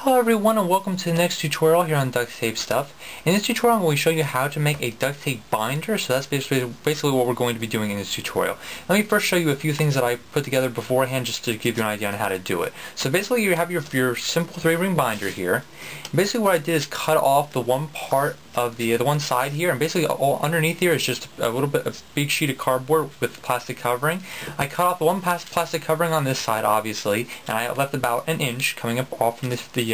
Hello everyone and welcome to the next tutorial here on Ducttapestuff. In this tutorial I'm going to show you how to make a duct tape binder, so that's basically what we're going to be doing in this tutorial. Let me first show you a few things that I put together beforehand just to give you an idea on how to do it. So basically you have your simple 3-ring binder here. Basically what I did is cut off the one part of the one side here, and basically all underneath here is just a little bit of big sheet of cardboard with plastic covering. I cut off the one plastic covering on this side obviously, and I left about an inch coming up off from the 3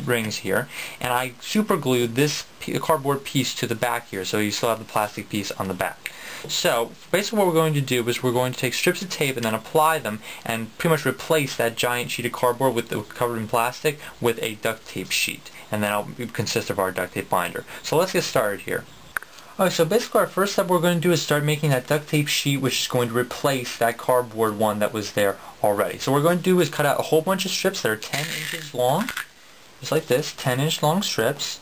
rings here, and I super glued this cardboard piece to the back here, so you still have the plastic piece on the back. So basically what we're going to do is we're going to take strips of tape and then apply them and pretty much replace that giant sheet of cardboard covered in plastic with a duct tape sheet, and then it'll consist of our duct tape binder. So let's get started here. Alright, so basically our first step we're going to do is start making that duct tape sheet, which is going to replace that cardboard one that was there already. So what we're going to do is cut out a whole bunch of strips that are 10 inches long, just like this, 10-inch long strips,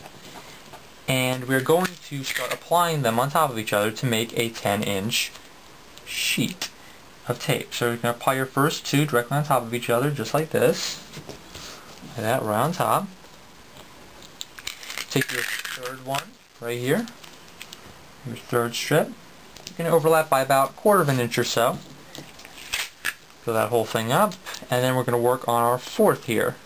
and we're going to start applying them on top of each other to make a 10-inch sheet of tape. So you're going to apply your first two directly on top of each other, just like this, like that, right on top. Take your third one right here, your third strip. You're going to overlap by about 1/4 of an inch or so. Fill that whole thing up, and then we're going to work on our fourth here.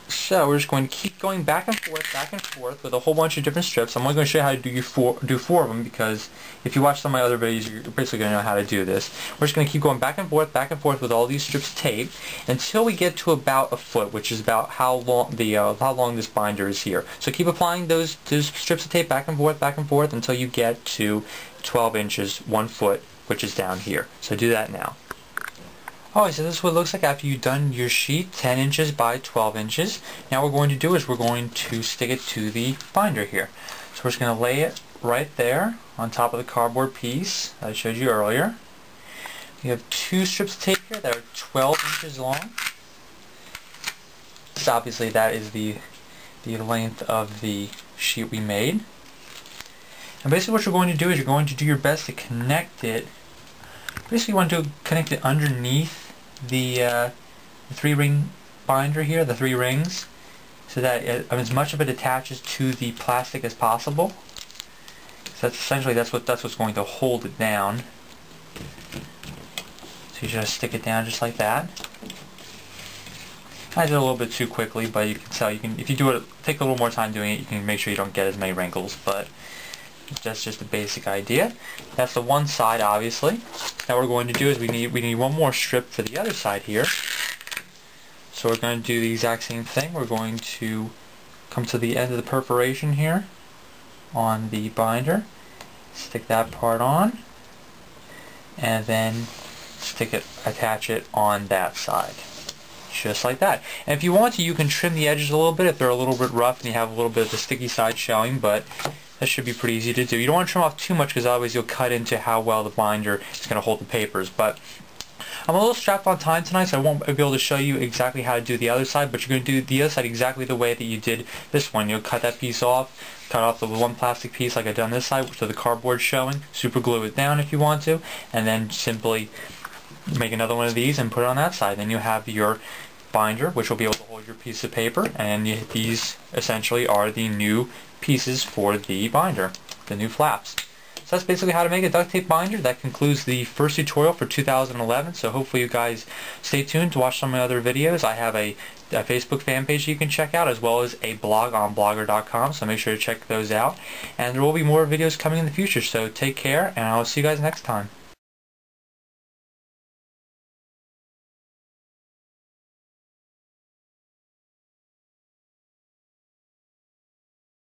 So we're just going to keep going back and forth with a whole bunch of different strips. I'm only going to show you how to do four of them, because if you watch some of my other videos, you're basically going to know how to do this. We're just going to keep going back and forth with all these strips of tape until we get to about a foot, which is about how long this binder is here. So keep applying those strips of tape back and forth until you get to 12 inches, 1 foot, which is down here. So do that now. Alright, so this is what it looks like after you've done your sheet, 10 inches by 12 inches. Now what we're going to do is we're going to stick it to the binder here. So we're just going to lay it right there on top of the cardboard piece that I showed you earlier. We have 2 strips of tape here that are 12 inches long. So obviously that is the length of the sheet we made. And basically what you're going to do is you're going to do your best to connect it. Basically you want to connect it underneath the 3-ring binder here, the 3 rings, so that as much of it attaches to the plastic as possible. So that's essentially that's what's going to hold it down. So you just stick it down just like that. I did it a little bit too quickly, but you can tell if you do it, take a little more time doing it, you can make sure you don't get as many wrinkles. But that's just the basic idea. That's the one side, obviously. Now what we're going to do is we need one more strip for the other side here. So we're going to do the exact same thing. We're going to come to the end of the perforation here on the binder, stick that part on, and then attach it on that side. Just like that. And if you want to, you can trim the edges a little bit if they're a little bit rough and you have a little bit of the sticky side showing, but that should be pretty easy to do. You don't want to trim off too much because otherwise you'll cut into how well the binder is going to hold the papers. But I'm a little strapped on time tonight, so I won't be able to show you exactly how to do the other side, but you're going to do the other side exactly the way that you did this one. You'll cut that piece off, cut off the one plastic piece like I've done this side, so the cardboard's showing, super glue it down if you want to, and then simply make another one of these and put it on that side. Then you have your binder, which will be able to hold your piece of paper, and these essentially are the new pieces for the binder, the new flaps. So that's basically how to make a duct tape binder. That concludes the first tutorial for 2011, so hopefully you guys stay tuned to watch some of my other videos. I have a Facebook fan page you can check out, as well as a blog on blogger.com, so make sure to check those out. And there will be more videos coming in the future, so take care, and I'll see you guys next time.